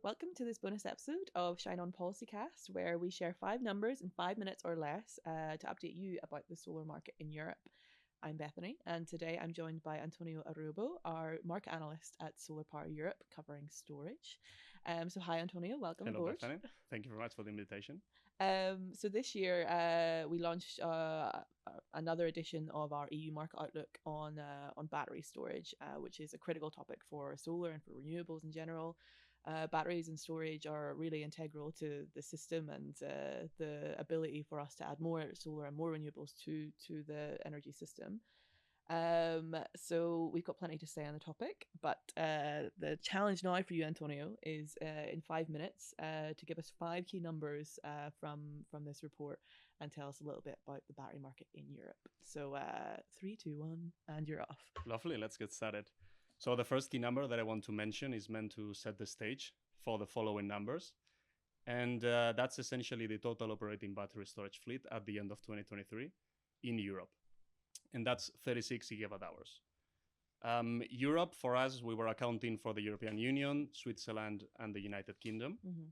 Welcome to this bonus episode of Shine On Policycast, where we share 5 numbers in 5 minutes or less to update you about the solar market in Europe. I'm Bethany, and today I'm joined by Antonio Arruebo, our Market Analyst at SolarPower Europe, covering storage. So hi, Antonio, welcome Hello, aboard. Bethany. Thank you very much for the invitation. So this year we launched another edition of our EU Market Outlook on battery storage, which is a critical topic for solar and for renewables in general. Batteries and storage are really integral to the system and the ability for us to add more solar and more renewables to the energy system. So we've got plenty to say on the topic, but the challenge now for you, Antonio, is in 5 minutes to give us 5 key numbers from this report and tell us a little bit about the battery market in Europe. So 3, 2, 1, and you're off. Lovely, let's get started. So the first key number that I want to mention is meant to set the stage for the following numbers. And that's essentially the total operating battery storage fleet at the end of 2023 in Europe. And that's 36 gigawatt hours. Europe, for us, we were accounting for the European Union, Switzerland, and the United Kingdom. Mm-hmm.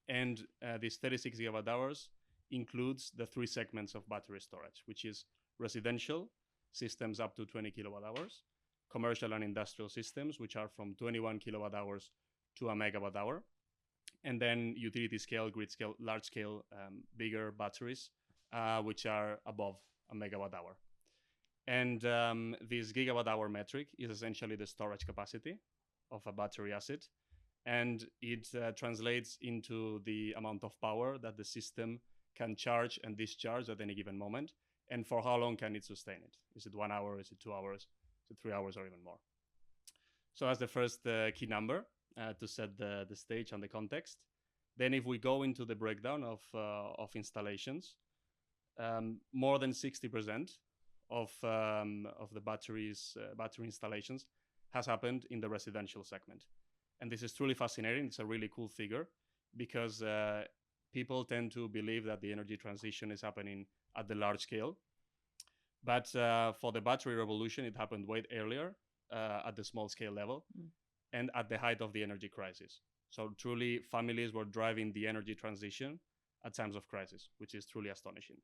And this 36 gigawatt hours includes the 3 segments of battery storage, which is residential systems up to 20 kilowatt hours, commercial and industrial systems, which are from 21 kilowatt hours to a megawatt hour, and then utility scale, grid scale, large scale, bigger batteries, which are above a megawatt hour. And this gigawatt hour metric is essentially the storage capacity of a battery asset. And it translates into the amount of power that the system can charge and discharge at any given moment. And for how long can it sustain it? Is it 1 hour? Is it 2 hours? Is it 3 hours or even more? So that's the first key number to set the stage and the context. Then if we go into the breakdown of installations, more than 60% of the battery installations has happened in the residential segment. And this is truly fascinating. It's a really cool figure because people tend to believe that the energy transition is happening at the large scale. But for the battery revolution, it happened way earlier at the small scale level and at the height of the energy crisis. So truly, families were driving the energy transition at times of crisis, which is truly astonishing.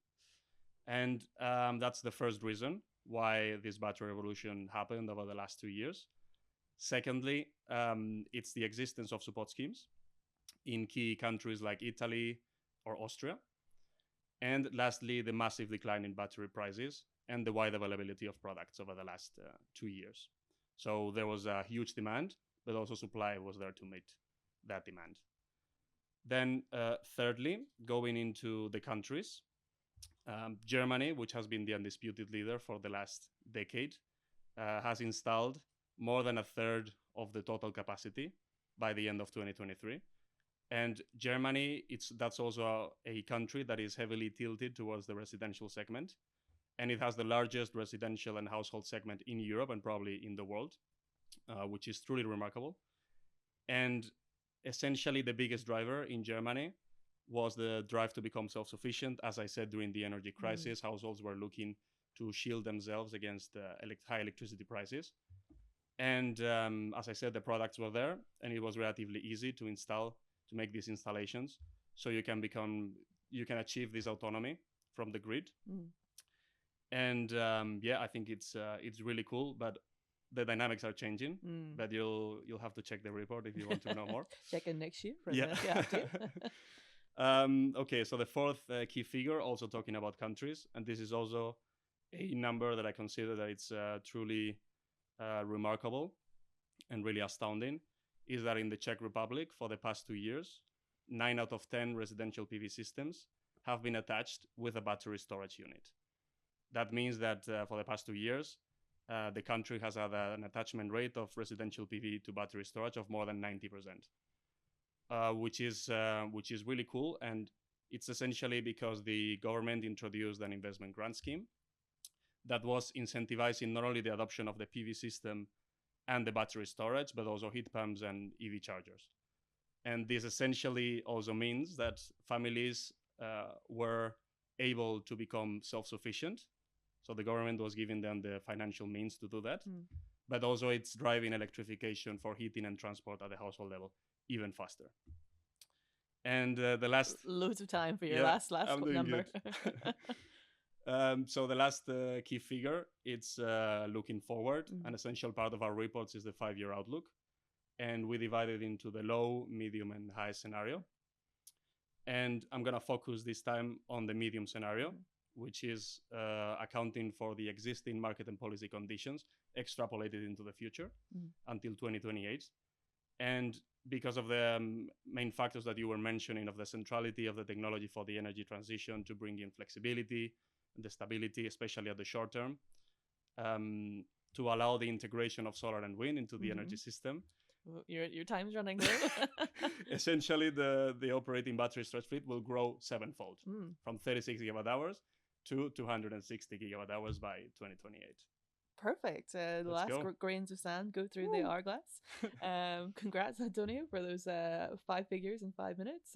And that's the first reason why this battery revolution happened over the last 2 years. Secondly, it's the existence of support schemes in key countries like Italy or Austria. And lastly, the massive decline in battery prices and the wide availability of products over the last 2 years. So there was a huge demand, but also supply was there to meet that demand. Then thirdly, going into the countries, Germany, which has been the undisputed leader for the last decade, has installed more than a third of the total capacity by the end of 2023. And Germany, that's also a country that is heavily tilted towards the residential segment. And it has the largest residential and household segment in Europe and probably in the world, which is truly remarkable. And essentially the biggest driver in Germany was the drive to become self-sufficient. As I said, during the energy crisis, households were looking to shield themselves against high electricity prices. And as I said, the products were there, and it was relatively easy to make these installations. So you can achieve this autonomy from the grid. And I think it's really cool, but the dynamics are changing. But you'll have to check the report if you want to know more. Check in next year. Okay, so the fourth key figure, also talking about countries, and this is also a number that I consider that it's truly remarkable and really astounding, is that in the Czech Republic for the past 2 years, 9 out of 10 residential PV systems have been attached with a battery storage unit. That means that for the past 2 years, the country has had an attachment rate of residential PV to battery storage of more than 90%, which is really cool. And it's essentially because the government introduced an investment grant scheme that was incentivizing not only the adoption of the PV system and the battery storage, but also heat pumps and EV chargers. And this essentially also means that families were able to become self-sufficient. So the government was giving them the financial means to do that. But also it's driving electrification for heating and transport at the household level. even faster. And the last... Loads of time for your Yeah, last I'm doing number. So the last key figure, it's looking forward. An essential part of our reports is the 5-year outlook. And we divide it into the low, medium, and high scenario. And I'm going to focus this time on the medium scenario, which is accounting for the existing market and policy conditions extrapolated into the future until 2028. And because of the main factors that you were mentioning, of the centrality of the technology for the energy transition to bring in flexibility and the stability, especially at the short term, to allow the integration of solar and wind into the energy system. Your time's running low. Essentially, the operating battery storage fleet will grow 7-fold from 36 gigawatt hours to 260 gigawatt hours by 2028. Perfect. The last grains of sand go through the hourglass. Congrats, Antonio, for those 5 figures in 5 minutes.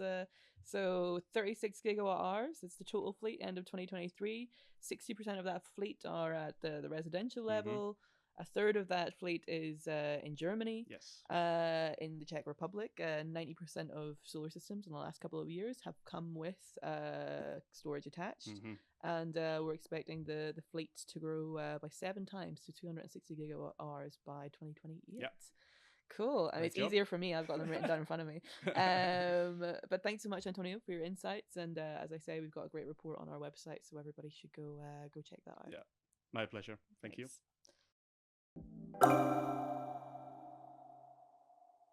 So 36 gigawatt hours. It's the total fleet end of 2023. 60% of that fleet are at the residential level. A third of that fleet is in Germany. Yes. In the Czech Republic, 90% of solar systems in the last couple of years have come with storage attached. And we're expecting the fleet to grow by 7 times to 260 gigawatt hours by 2028. Yeah. Cool. I mean, it's easier for me. I've got them written down in front of me. But thanks so much, Antonio, for your insights. And as I say, we've got a great report on our website, so everybody should go check that out. Yeah, my pleasure. Thank you.